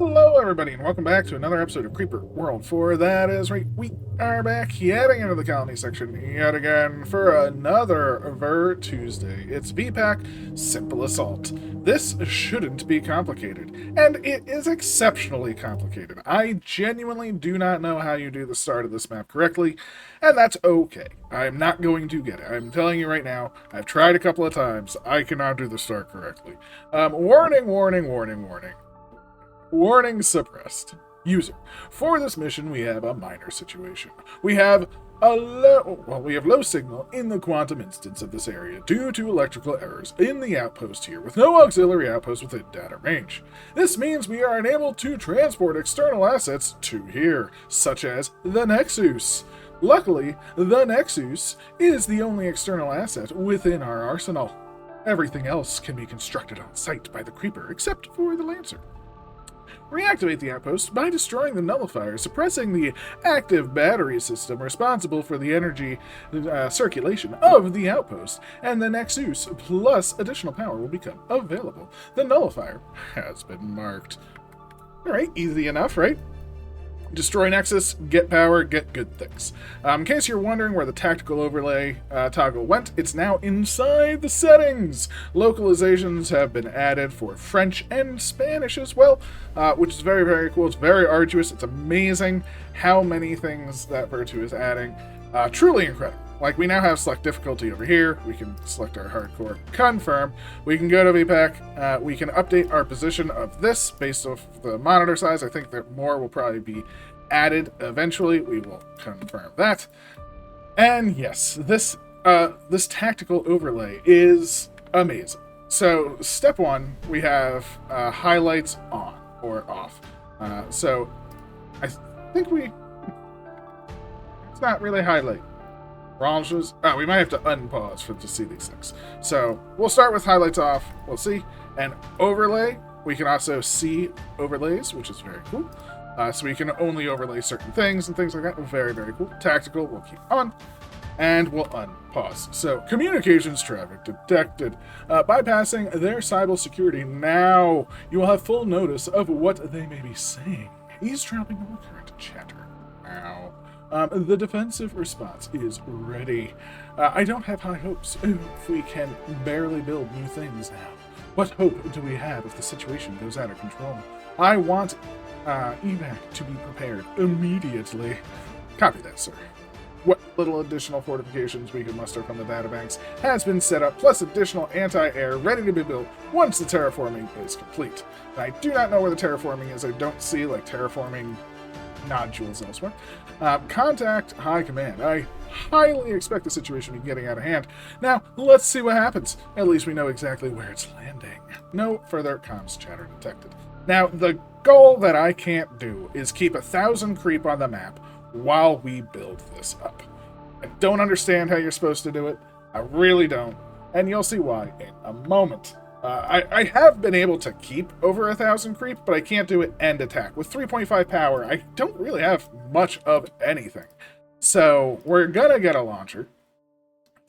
Hello, everybody, and welcome back to another episode of Creeper World 4. That is right, we are back yet again in the colony section, yet again for another Ver Tuesday. It's VPAC Simple Assault. This shouldn't be complicated, and it is exceptionally complicated. I genuinely do not know how you do the start of this map correctly, and that's okay. I'm not going to get it. I'm telling you right now, I've tried a couple of times. I cannot do the start correctly. Warning, warning, warning, warning. Warning suppressed. User. For this mission, we have a minor situation. We have low signal in the quantum instance of this area due to electrical errors in the outpost here, with no auxiliary outpost within data range. This means we are unable to transport external assets to here, such as the Nexus. Luckily, the Nexus is the only external asset within our arsenal. Everything else can be constructed on site by the Creeper, except for the Lancer. Reactivate the outpost by destroying the nullifier, suppressing the active battery system responsible for the energy circulation of the outpost, and the Nexus plus additional power will become available. The nullifier has been marked. Alright, easy enough, right? Destroy Nexus, get power, get good things. In case you're wondering where the tactical overlay toggle went, it's now inside the settings. Localizations have been added for French and Spanish as well, which is very, very cool. It's very arduous. It's amazing how many things that Vertu is adding. Truly incredible. Like, we now have select difficulty over here. We can select our hardcore, confirm. We can go to VPAC. We can update our position of this based off the monitor size. I think that more will probably be added eventually. We will confirm that. And yes, this tactical overlay is amazing. So step one, we have highlights on or off. So I think it's not really highlight. Ranges. Oh, we might have to unpause to see these things. So we'll start with highlights off. We'll see. And overlay, we can also see overlays, which is very cool. So we can only overlay certain things and things like that. Very, very cool. Tactical, we'll keep on. And we'll unpause. So communications traffic detected. Bypassing their cyber security. Now you will have full notice of what they may be saying. Eavesdropping on the current chatter. Now. The defensive response is ready. I don't have high hopes if we can barely build new things now. What hope do we have if the situation goes out of control? I want evac to be prepared immediately. Copy that, sir. What little additional fortifications we can muster from the databanks has been set up, plus additional anti-air ready to be built once the terraforming is complete. And I do not know where the terraforming is. I don't see, like, terraforming nodules elsewhere. Contact High Command. I highly expect the situation to be getting out of hand. Now, let's see what happens. At least we know exactly where it's landing. No further comms chatter detected. Now, the goal that I can't do is keep 1,000 creep on the map while we build this up. I don't understand how you're supposed to do it. I really don't. And you'll see why in a moment. I have been able to keep over 1,000 creep, but I can't do it and attack. With 3.5 power, I don't really have much of anything. So we're gonna get a launcher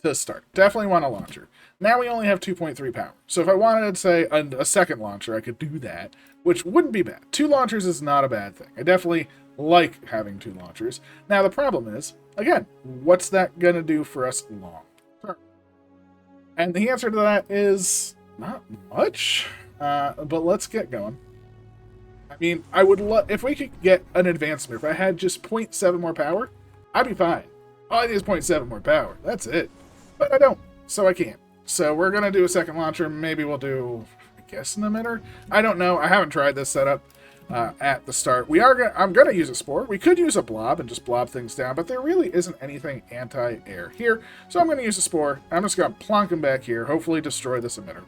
to start. Definitely want a launcher. Now we only have 2.3 power. So if I wanted to say a second launcher, I could do that, which wouldn't be bad. 2 launchers is not a bad thing. I definitely like having 2 launchers. Now the problem is, again, what's that gonna do for us long term? And the answer to that is not much, but let's get going. I mean, I would love if we could get an advanced nerf. If I had just 0.7 more power, I'd be fine. All I need is 0.7 more power. That's it. But I don't, so I can't. So we're gonna do a second launcher. Maybe we'll do, I guess, an emitter. I don't know. I haven't tried this setup at the start. I'm gonna use a spore. We could use a blob and just blob things down, but there really isn't anything anti-air here. So I'm gonna use a spore. I'm just gonna plonk them back here. Hopefully destroy this emitter.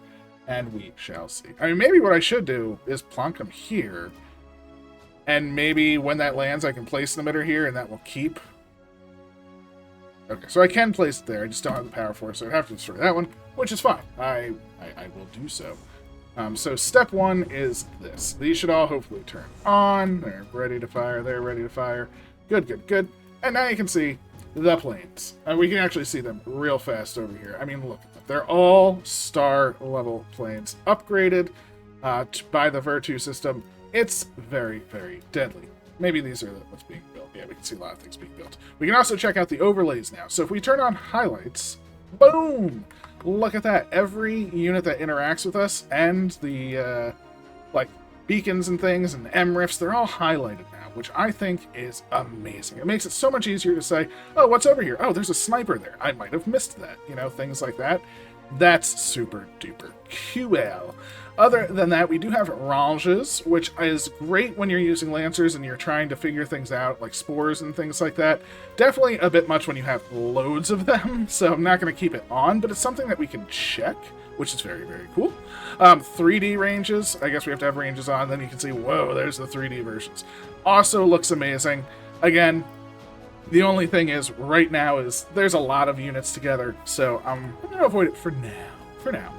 And we shall see. I mean, maybe what I should do is plonk them here. And maybe when that lands, I can place the emitter here, and that will keep. Okay, so I can place it there. I just don't have the power for it, so I have to destroy that one, which is fine. I will do so. So step one is this. These should all hopefully turn on. They're ready to fire. They're ready to fire. Good, good, good. And now you can see the planes. We can actually see them real fast over here. I mean, look at them. They're all star level planes, upgraded by the Vertu system, it's very, very deadly. Maybe these are what's being built. Yeah, we can see a lot of things being built. We can also check out the overlays now. So if we turn on highlights, boom! Look at that. Every unit that interacts with us and the, like, beacons and things and MRIFs, they're all highlighted now, which I think is amazing. It makes it so much easier to say, oh, what's over here? Oh, there's a sniper there. I might have missed that. You know, things like that. That's super duper cool. Other than that, we do have ranges, which is great when you're using lancers and you're trying to figure things out, like spores and things like that. Definitely a bit much when you have loads of them, so I'm not going to keep it on, but it's something that we can check, which is very, very cool. 3D ranges, I guess we have to have ranges on, then you can see, whoa, there's the 3D versions. Also looks amazing. Again, the only thing is, right now, is there's a lot of units together, so I'm going to avoid it for now.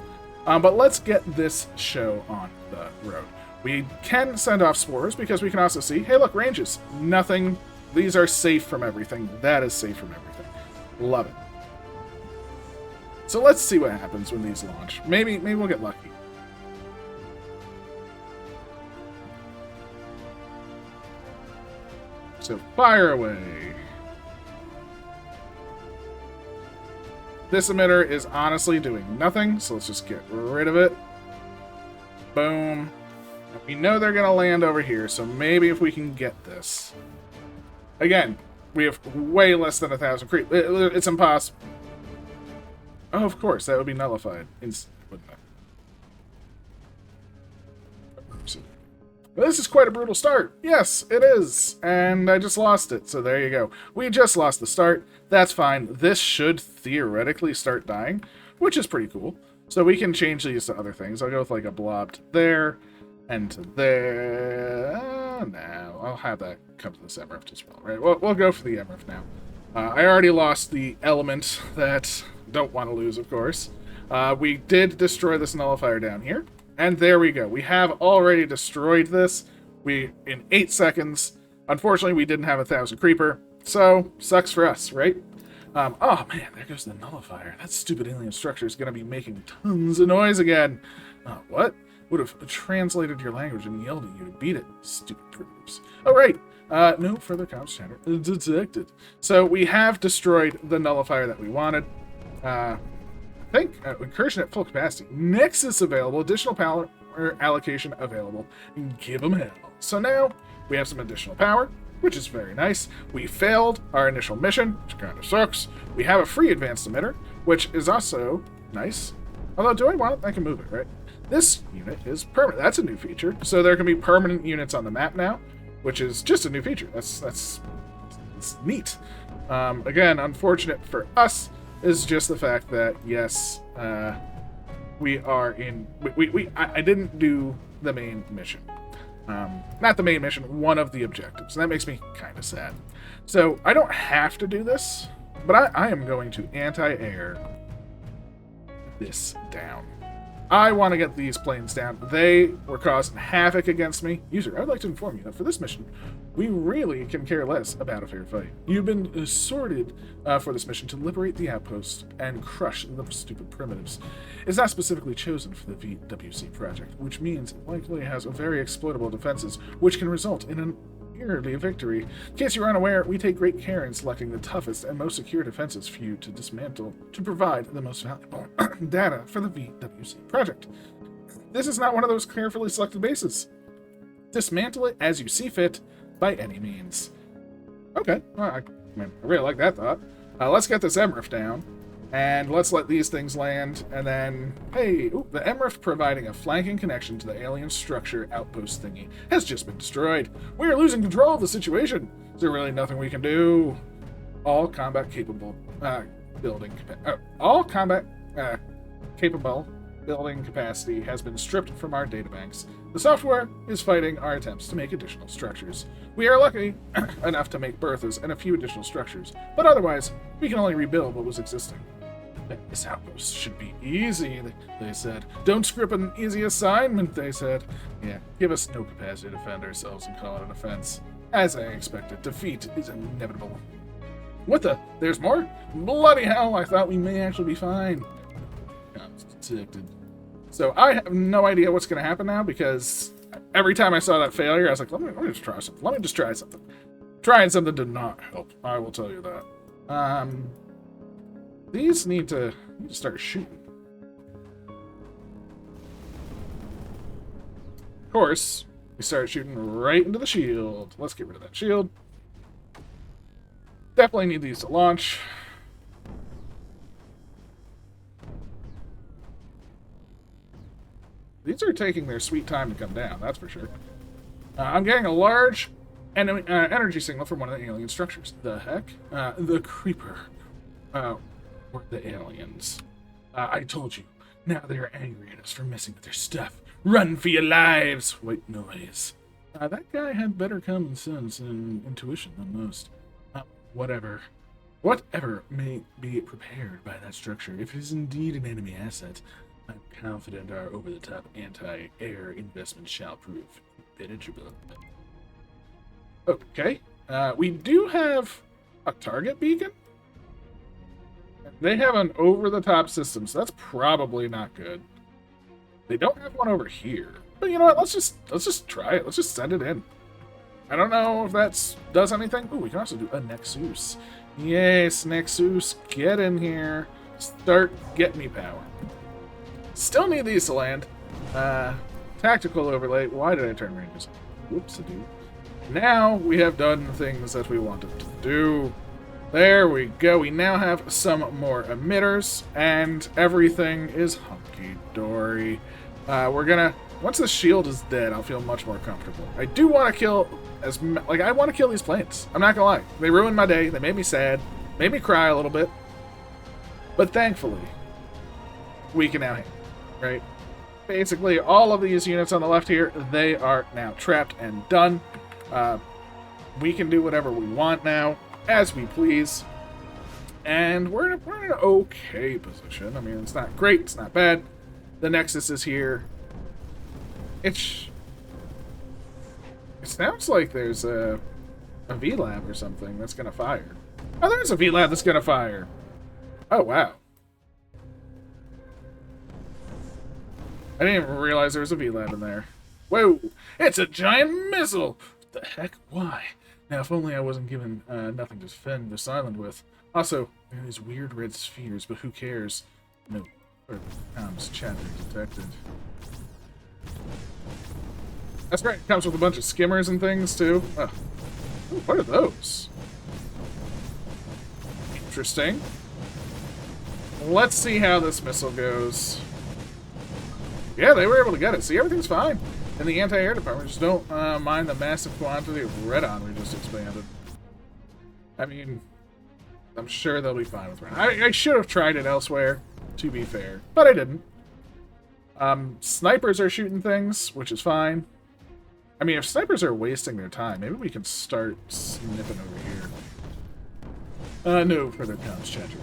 But let's get this show on the road. We can send off spores because we can also see, hey, look, ranges. Nothing. These are safe from everything. That is safe from everything. Love it. So let's see what happens when these launch. Maybe we'll get lucky. So fire away. This emitter is honestly doing nothing, so let's just get rid of it. Boom. And we know they're going to land over here, so maybe if we can get this. Again, we have way less than 1,000 creep. It's impossible. Oh, of course, that would be nullified instantly, wouldn't it? Well, this is quite a brutal start. Yes, it is. And I just lost it, so there you go. We just lost the start. That's fine. This should theoretically start dying, which is pretty cool. So we can change these to other things. I'll go with like a blob to there and to there. No, I'll have that come to this MRF as well, right? We'll go for the MRF now. I already lost the element that don't want to lose, of course. We did destroy this nullifier down here. And there we go. We have already destroyed this. In 8 seconds. Unfortunately, we didn't have 1,000 creeper. So, sucks for us, right? Oh man, there goes the nullifier. That stupid alien structure is going to be making tons of noise again. What? Would have translated your language and yelled at you to beat it. Stupid primitives. Oh, right. No further comms chatter detected. So, we have destroyed the nullifier that we wanted. Incursion at full capacity. Nexus available. Additional power allocation available. Give them hell. So now we have some additional power, which is very nice. We failed our initial mission, which kind of sucks. We have a free advanced emitter, which is also nice. Although, do I want it? I can move it, right? This unit is permanent. That's a new feature. So there can be permanent units on the map now, which is just a new feature. That's neat. Again, unfortunate for us is just the fact that, yes, we are in... I didn't do the main mission. Not the main mission, one of the objectives. And that makes me kind of sad. So, I don't have to do this, but I am going to anti-air this down. I want to get these planes down. They were causing havoc against me. User, I would like to inform you that for this mission, we really can care less about a fair fight. You've been sorted for this mission to liberate the outpost and crush the stupid primitives. It's not specifically chosen for the VWC project, which means it likely has very exploitable defenses, which can result in an early victory. In case you're unaware, we take great care in selecting the toughest and most secure defenses for you to dismantle to provide the most valuable data for the VWC project. This is not one of those carefully selected bases. Dismantle it as you see fit, by any means. Okay, well, I really like that thought. Let's get this MRF down, and let's let these things land, and then, hey, the MRF providing a flanking connection to the alien structure outpost thingy has just been destroyed. We are losing control of the situation. Is there really nothing we can do? All combat capable building capacity has been stripped from our databanks. The software is fighting our attempts to make additional structures. We are lucky enough to make berthas and a few additional structures, but otherwise, we can only rebuild what was existing. This outpost should be easy, they said. Don't script an easy assignment, they said. Yeah, give us no capacity to defend ourselves and call it an offense. As I expected, defeat is inevitable. What the? There's more? Bloody hell, I thought we may actually be fine. Detected. So I have no idea what's going to happen now, because every time I saw that failure, I was like, let me just try something. Let me just try something. Trying something did not help. I will tell you that. These need to start shooting. Of course, we start shooting right into the shield. Let's get rid of that shield. Definitely need these to launch. These are taking their sweet time to come down, that's for sure. I'm getting a large energy signal from one of the alien structures. The heck? The Creeper. Or the aliens. I told you. Now they are angry at us for messing with their stuff. Run for your lives! White noise. That guy had better common sense and intuition than most. Whatever may be prepared by that structure, if it is indeed an enemy asset, I'm confident our over-the-top anti-air investment shall prove impenetrable. Okay. We do have a target beacon. They have an over-the-top system, so that's probably not good. They don't have one over here. But you know what? Let's just try it. Let's just send it in. I don't know if that does anything. Ooh, we can also do a Nexus. Yes, Nexus, get in here. Start getting me power. Still need these to land. Tactical overlay. Why did I turn ranges? Whoops-a-doo. Now we have done things that we wanted to do. There we go. We now have some more emitters, and everything is hunky-dory. We're gonna... Once the shield is dead, I'll feel much more comfortable. I do want to kill... I want to kill these planes. I'm not gonna lie. They ruined my day. They made me sad. Made me cry a little bit. But thankfully, we can now hit, right? Basically, all of these units on the left here, they are now trapped and done. We can do whatever we want now, as we please. And we're in an okay position. I mean, it's not great, it's not bad. The Nexus is here. It sounds like there's a VLAB or something that's going to fire. Oh, there's a VLAB that's going to fire. Oh, wow. I didn't even realize there was a VLAB in there. Whoa! It's a giant missile! What the heck? Why? Now, if only I wasn't given nothing to defend this island with. Also, there are these weird red spheres, but who cares? No. Comms chatter detected. That's right, it comes with a bunch of skimmers and things, too. Oh. Ooh, what are those? Interesting. Let's see how this missile goes. Yeah, they were able to get it. See, everything's fine. In the anti-air department, just don't mind the massive quantity of radon we just expanded. I mean, I'm sure they'll be fine with radon. I should have tried it elsewhere, to be fair, but I didn't. Snipers are shooting things, which is fine. I mean, if snipers are wasting their time, maybe we can start snipping over here. No further comms chatter.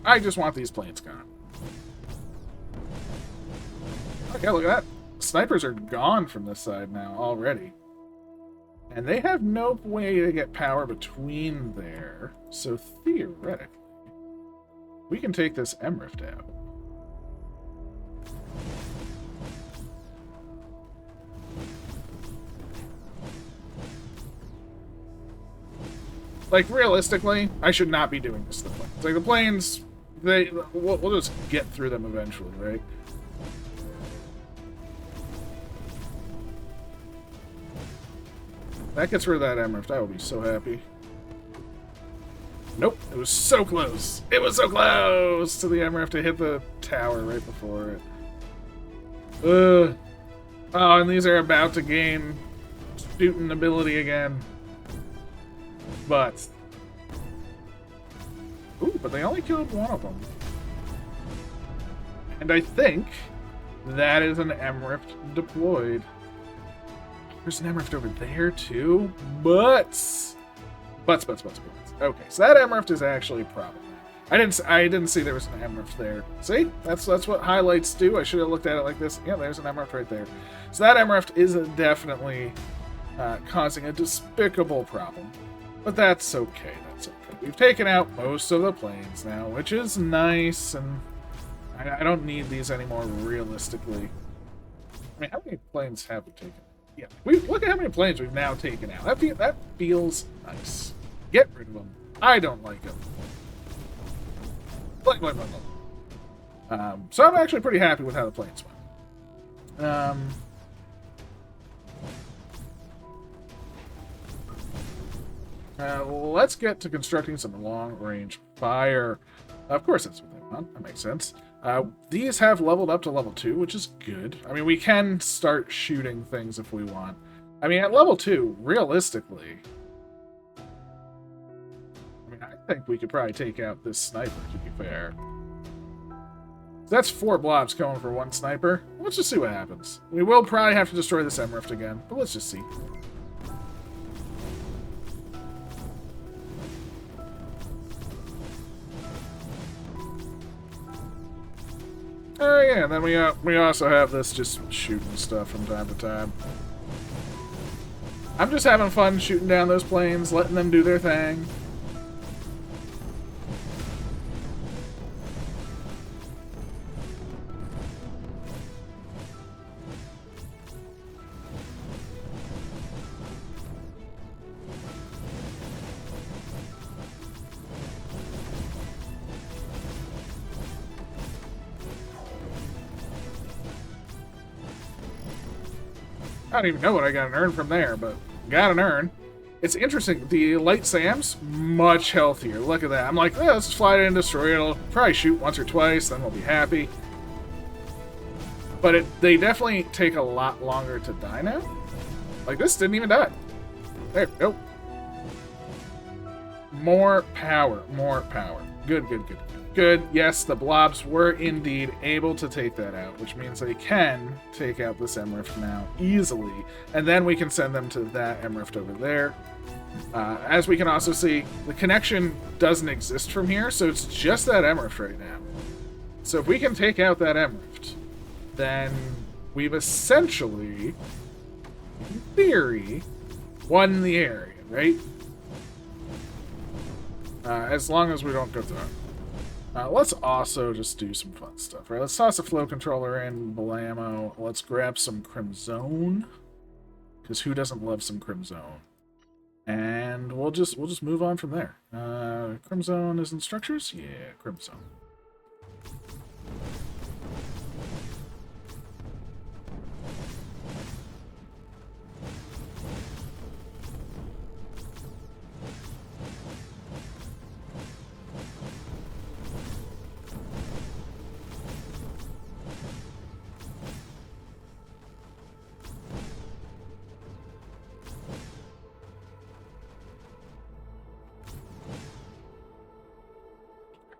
I just want these planes gone. Okay, look at that. Snipers are gone from this side now already. And they have no way to get power between there. So theoretically, we can take this MRIFT out. Like, realistically, I should not be doing this to the planes. Like, the planes, we'll just get through them eventually, right? That gets rid of that MRIFT. I will be so happy. Nope. It was so close. It was so close to the MRIFT to hit the tower right before it. Oh, and these are about to gain shooting ability again. But... Ooh, but they only killed one of them. And I think that is an MRIFT deployed. There's an MRIFT over there, too. Butts. Okay, so that MRIFT is actually problematic. I didn't see there was an MRIFT there. See? That's what highlights do. I should have looked at it like this. Yeah, there's an MRIFT right there. So that MRIFT is definitely causing a despicable problem. But that's okay, that's okay. We've taken out most of the planes now, which is nice, and I don't need these anymore, realistically. I mean, how many planes have we taken? Yeah, look at how many planes we've now taken out. That feels nice. Get rid of them. I don't like them. Blah, blah, blah, blah. So I'm actually pretty happy with how the planes went. Let's get to constructing some long-range fire. Of course that's what they want. That makes sense. These have leveled up to level 2, which is good. I mean, we can start shooting things if we want. I mean, at level 2, realistically, I mean, I think we could probably take out this sniper, to be fair. That's 4 blobs going for 1 sniper. Let's just see what happens. We will probably have to destroy this M-Rift again, but let's just see. Oh yeah, and then we also have this just shooting stuff from time to time. I'm just having fun shooting down those planes, letting them do their thing. I don't even know what I got an earn from there, but got an earn. It's interesting. The light SAM's much healthier. Look at that. I'm like, yeah, let's just fly it and destroy it. It'll probably shoot once or twice, then we'll be happy. But they definitely take a lot longer to die now. Like, this didn't even die. There, nope. More power, more power. Good, good, good. Good. Yes, the blobs were indeed able to take that out, which means they can take out this M-Rift now easily, and then we can send them to that M-Rift over there. As we can also see, the connection doesn't exist from here, so it's just that M-Rift right now. So if we can take out that M-Rift, then we've essentially, in theory, won the area, right? As long as we don't go through it. Let's also just do some fun stuff, right? Let's toss a flow controller in, blammo. Let's grab some Crimzone, because who doesn't love some Crimzone? And we'll just move on from there. Crimzone is in structures? Yeah, Crimzone.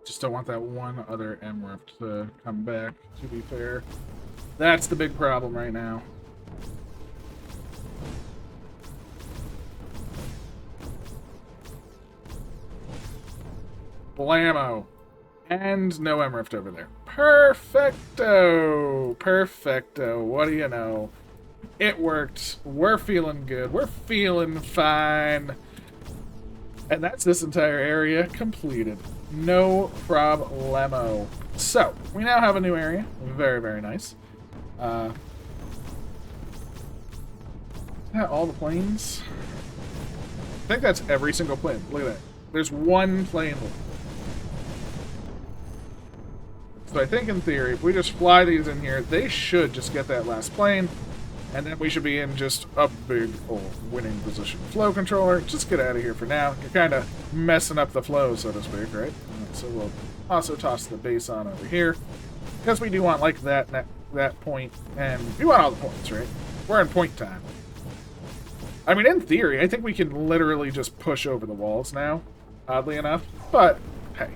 Just don't want that one other M-Rift to come back, to be fair. That's the big problem right now. Blammo. And no M-Rift over there. Perfecto! Perfecto. What do you know? It worked. We're feeling good. We're feeling fine. And that's this entire area completed. No problemo. So, we now have a new area. Very, very nice. Is that all the planes? I think that's every single plane. Look at that. There's one plane left. So I think in theory, if we just fly these in here, they should just get that last plane. And then we should be in just a big old winning position. Flow controller, just get out of here for now. You're kind of messing up the flow, so to speak, right? So we'll also toss the base on over here. Because we do want, like, that point. And we want all the points, right? We're in point time. I mean, in theory, I think we can literally just push over the walls now. Oddly enough. But, hey,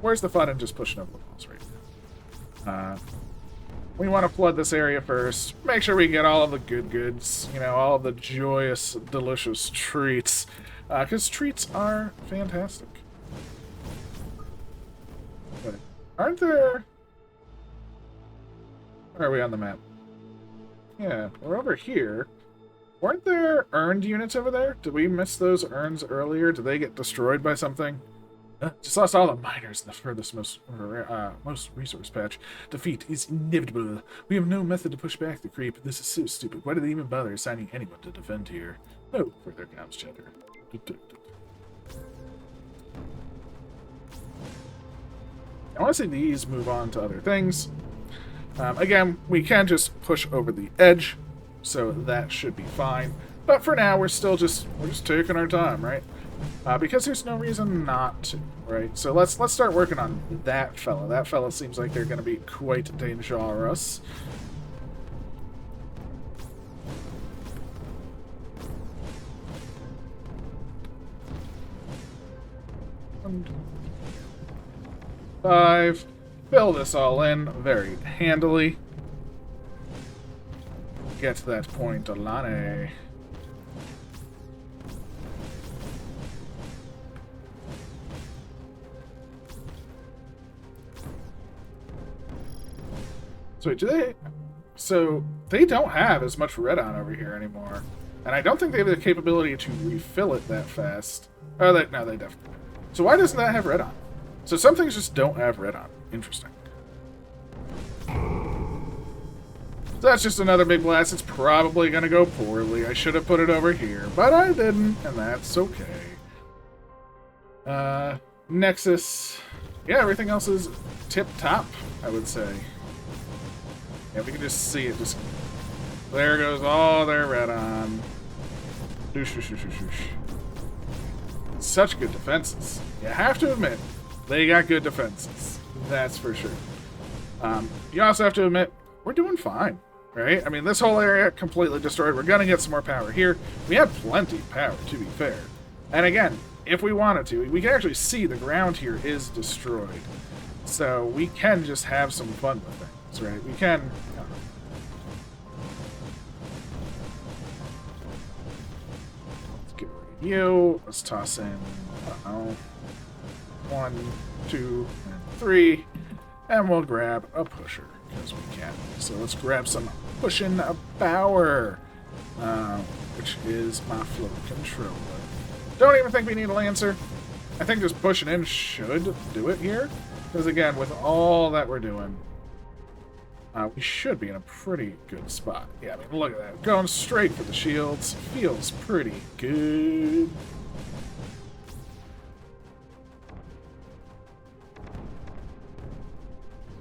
where's the fun in just pushing over the walls right now? We want to flood this area first. Make sure we get all of the good goods. You know, all of the joyous, delicious treats. Because treats are fantastic. But aren't there... Where are we on the map? Yeah, we're over here. Weren't there earned units over there? Did we miss those urns earlier? Did they get destroyed by something? Just lost all the miners in the furthest most resource patch. Defeat is inevitable. We have no method to push back the creep. This is so stupid. Why did they even bother assigning anyone to defend here? No further comms chatter. I want to see these move on to other things. Again, we can just push over the edge, so that should be fine. But for now, we're just taking our time, right? Because there's no reason not to, right? So let's start working on that fella. That fella seems like they're going to be quite dangerous. And 5. Fill this all in very handily. Get to that point, Alane. So they don't have as much red on over here anymore. And I don't think they have the capability to refill it that fast. Oh, no, they definitely do. So why doesn't that have red on? So some things just don't have red on. Interesting. So that's just another big blast. It's probably going to go poorly. I should have put it over here, but I didn't, and that's okay. Nexus. Yeah, everything else is tip-top, I would say. Yeah, we can just see it. Just there goes all their red on. Such good defenses. You have to admit, they got good defenses. That's for sure. You also have to admit, we're doing fine, right? I mean, this whole area completely destroyed. We're going to get some more power here. We have plenty of power, to be fair. And again, if we wanted to, we can actually see the ground here is destroyed. So we can just have some fun with things, right? We can... Let's get rid of you. Let's toss in... 1, 2, and 3. And we'll grab a pusher, because we can. So let's grab some pushing power, which is my flow controller. Don't even think we need a Lancer. I think just pushing in should do it here. Because again, with all that we're doing, we should be in a pretty good spot. Yeah, I mean, look at that. Going straight for the shields. Feels pretty good.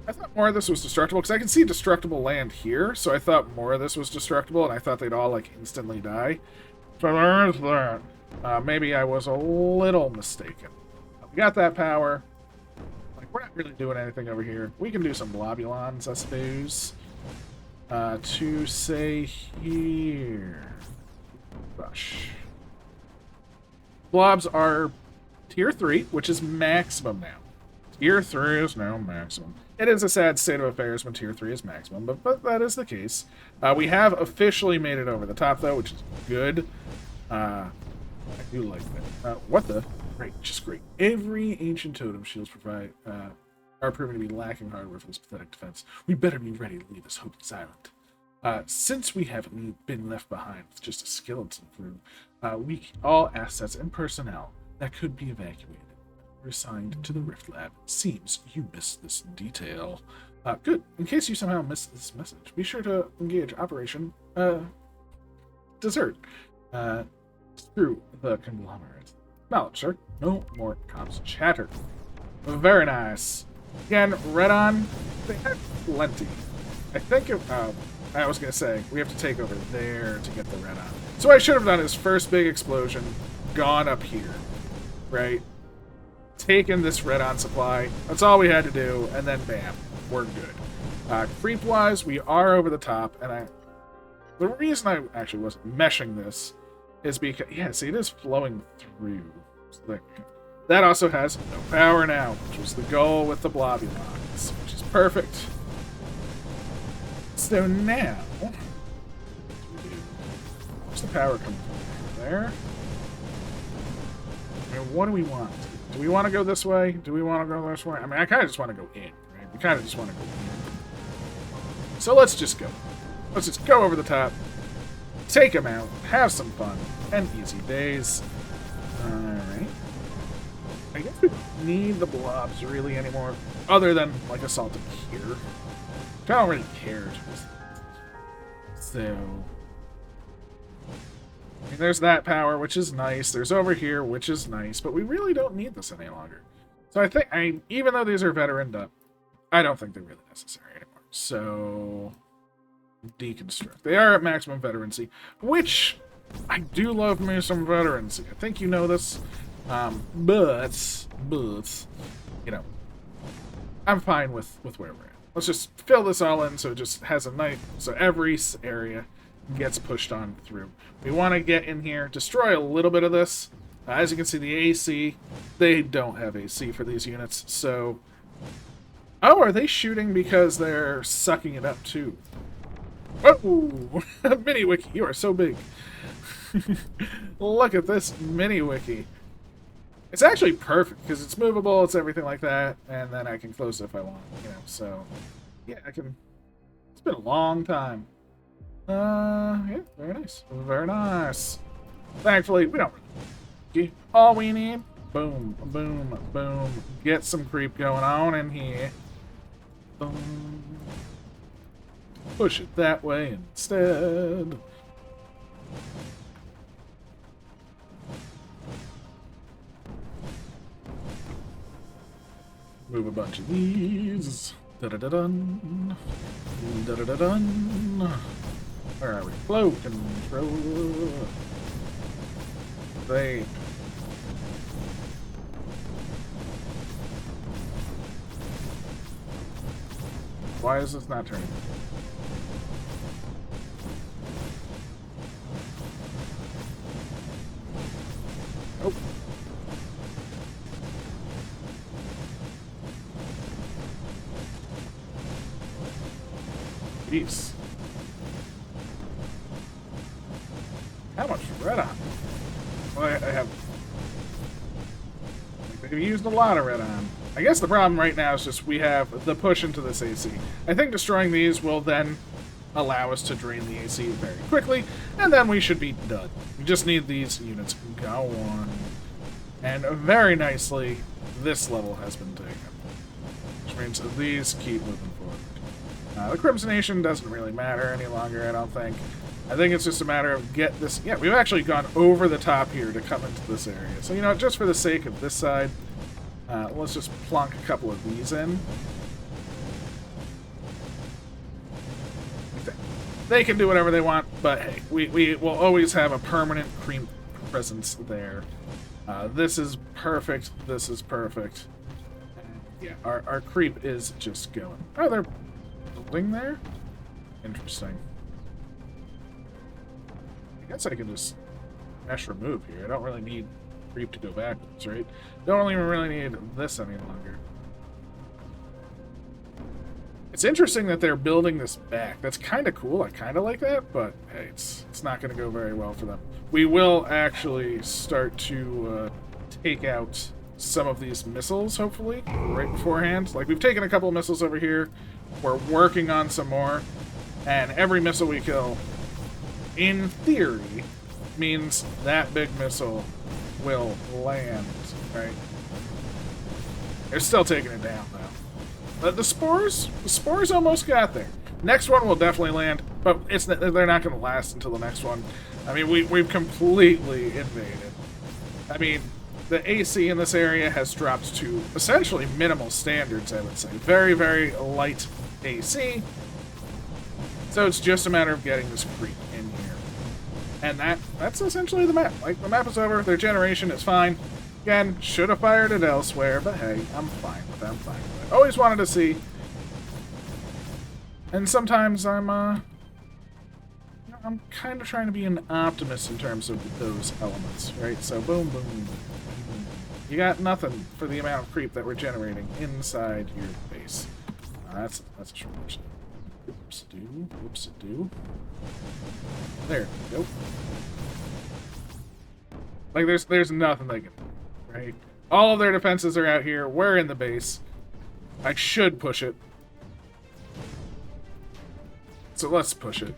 I thought more of this was destructible, because I can see destructible land here, so I thought more of this was destructible, and I thought they'd all, like, instantly die. So there's that. Maybe I was a little mistaken. We got that power. Like, we're not really doing anything over here. We can do some globulons, I suppose. To say here. Rush. Blobs are tier 3, which is maximum now. Tier 3 is now maximum. It is a sad state of affairs when tier 3 is maximum, but that is the case. We have officially made it over the top, though, which is good. I do like that. What the? Great, just great. Every ancient totem shields are proven to be lacking hardware for this pathetic defense. We better be ready to leave this hopeless island. Since we haven't been left behind with just a skeleton crew, all assets and personnel that could be evacuated were assigned to the Rift Lab. Seems you missed this detail. Good. In case you somehow missed this message, be sure to engage Operation Dessert through the conglomerate. Knowledge, sir. No more comms chatter. Very nice. Again, red on. They have plenty. I think I was going to say, we have to take over there to get the red on. So what I should have done is first big explosion, gone up here, right? Taken this red on supply. That's all we had to do, and then bam, we're good. Creep-wise, we are over the top, and the reason I actually wasn't meshing this is because, yeah, see, it is flowing through. So that also has no power now, which was the goal with the Blobulons, which is perfect. So now, where's the power coming from? There. I mean, what do we want? Do we want to go this way? Do we want to go this way? I mean, I kind of just want to go in, right? We kind of just want to go in. So let's just go. Let's just go over the top. take them out, have some fun, and easy days. Alright. I guess we don't need the blobs really anymore, other than, like, assaulting here. I don't really care. So... I mean, there's that power, which is nice. There's over here, which is nice, but we really don't need this any longer. So I think, even though these are veteraned up, I don't think they're really necessary anymore. So... deconstruct. They are at maximum veterancy, which I do love me some veterancy. I think you know this, but you know, I'm fine with where we're at. Let's just fill this all in so it just has a nice, so every area gets pushed on through. We want to get in here, destroy a little bit of this. As you can see, the AC, they don't have AC for these units, so... Oh, are they shooting because they're sucking it up too? Oh, mini wiki, you are so big. Look at this mini wiki. It's actually perfect because it's movable, it's everything like that, and then I can close it if I want, you know. So, yeah, I can. It's been a long time. Yeah, very nice, very nice. Thankfully, we don't really. All we need, boom, boom, boom. Get some creep going on in here. Boom. Push it that way instead. Move a bunch of these. Da-da-da-dun. Da-da-da-dun. Where are we? Flow control. They... Why is this not turning? Oh. Jeez. How much red on? Well, I have... They've used a lot of red on. I guess the problem right now is just we have the push into this AC. I think destroying these will then allow us to drain the AC very quickly, and then we should be done. We just need these units go on. And very nicely, this level has been taken. Which means that these keep moving forward. The Crimsonation doesn't really matter any longer, I don't think. I think it's just a matter of get this... Yeah, we've actually gone over the top here to come into this area. So, you know, just for the sake of this side, let's just plonk a couple of these in. They can do whatever they want, but hey, we will always have a permanent creep presence there. This is perfect. This is perfect. And yeah, our creep is just going. Oh, they're building there? Interesting. I guess I can just mesh remove here. I don't really need creep to go backwards, right? Don't even really need this any longer. It's interesting that they're building this back. That's kind of cool. I kind of like that, but hey, it's not going to go very well for them. We will actually start to take out some of these missiles, hopefully, right beforehand. Like, we've taken a couple of missiles over here. We're working on some more. And every missile we kill, in theory, means that big missile will land, right? They're still taking it down, though. The spores almost got there. Next one will definitely land, but they're not going to last until the next one. I mean, we've completely invaded. I mean, the AC in this area has dropped to essentially minimal standards, I would say. Very, very light AC. So it's just a matter of getting this creep in here. And that's essentially the map. Like, the map is over, their generation is fine. Again, should have fired it elsewhere, but hey, I'm fine with it, I'm fine with it. Always wanted to see. And sometimes I'm kind of trying to be an optimist in terms of those elements, right? So boom, boom, boom. You got nothing for the amount of creep that we're generating inside your base. That's a short version. Oops-a-doo, oops-a-doo. There we go. Like, there's nothing they can do, right? All of their defenses are out here. We're in the base. I should push it. So let's push it.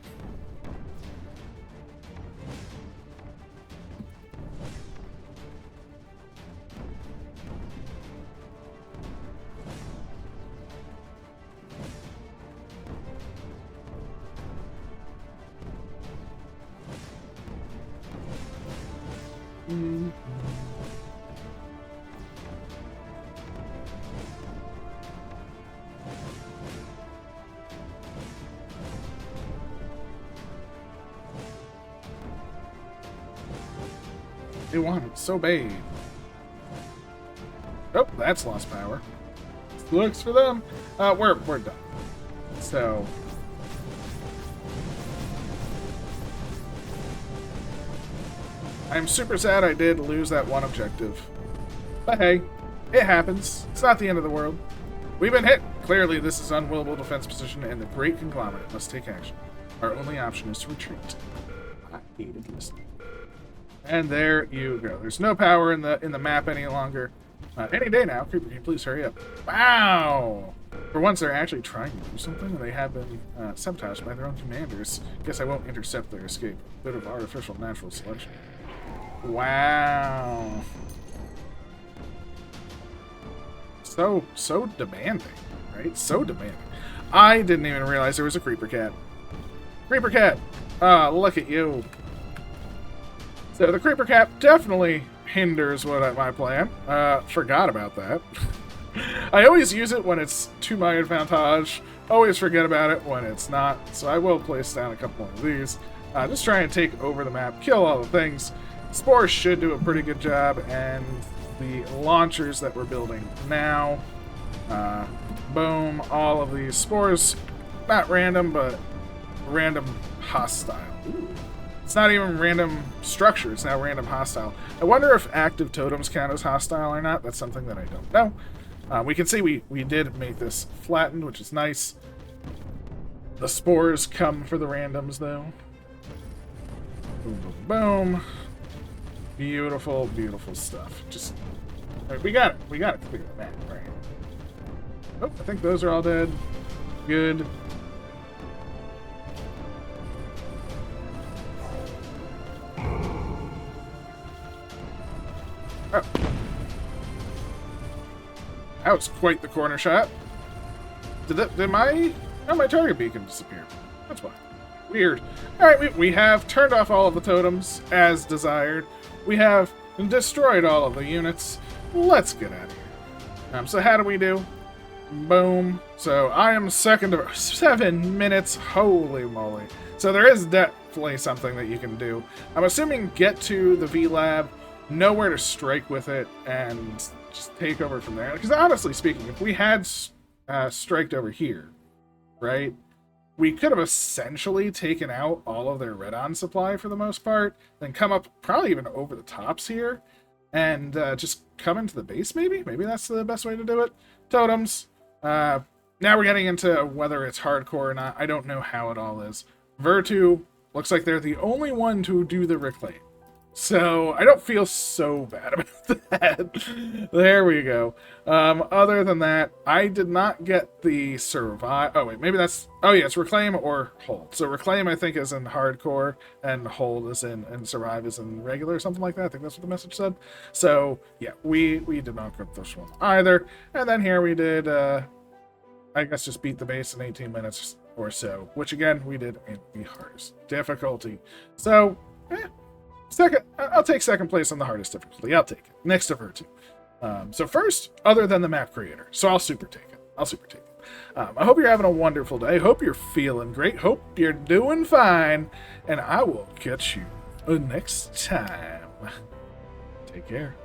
They want it so bad. Oh, that's lost power. Looks for them. We're done. So I'm super sad I did lose that one objective. But hey, it happens. It's not the end of the world. We've been hit. Clearly, this is unwillable defense position, and the great conglomerate must take action. Our only option is to retreat. I hated listening. And there you go. There's no power in the map any longer. Any day now. Creeper, can you please hurry up? Wow! For once, they're actually trying to do something, and they have been sabotaged by their own commanders. Guess I won't intercept their escape. Bit of artificial natural selection. Wow. So demanding, right? So demanding. I didn't even realize there was a creeper cat. Creeper cat! Look at you. So the creeper cat definitely hinders my plan. Forgot about that. I always use it when it's to my advantage. Always forget about it when it's not. So I will place down a couple of these. Just try and take over the map, kill all the things. Spores should do a pretty good job, and the launchers that we're building now. Boom, all of these spores. Not random, but random hostile. Ooh. It's not even random structure, it's now random hostile. I wonder if active totems count as hostile or not. That's something that I don't know. We can see we did make this flattened, which is nice. The spores come for the randoms, though. Boom, boom, boom. Beautiful, beautiful stuff. Just, right, we got to clear the map, right? Oh, I think those are all dead. Good. Oh. That was quite the corner shot. Did my target beacon disappear? That's why. Weird. Alright, we have turned off all of the totems as desired. We have destroyed all of the units. Let's get out of here. So how do we do? Boom. So I am second of 7 minutes. Holy moly. So there is definitely something that you can do. I'm assuming get to the V-Lab, know where to strike with it, and just take over from there. Because honestly speaking, if we had striked over here, right, we could have essentially taken out all of their red-on supply for the most part, then come up probably even over the tops here, and just come into the base maybe? Maybe that's the best way to do it. Totems. Now we're getting into whether it's hardcore or not. I don't know how it all is. Vertu, looks like they're the only one to do the reclaim. So I don't feel so bad about that. There we go. Other than that, I did not get the survive. Oh wait, maybe that's. Oh yeah, it's reclaim or hold. So reclaim I think is in hardcore, and hold is and survive is in regular or something like that. I think that's what the message said. So yeah, we did not get this one either. And then here we did. I guess just beat the base in 18 minutes or so, which again we did in the hardest difficulty. So. Second, I'll take second place on the hardest difficulty. I'll take it. Next to Vertu. So first, other than the map creator. So I'll super take it. I hope you're having a wonderful day. Hope you're feeling great. Hope you're doing fine. And I will catch you next time. Take care.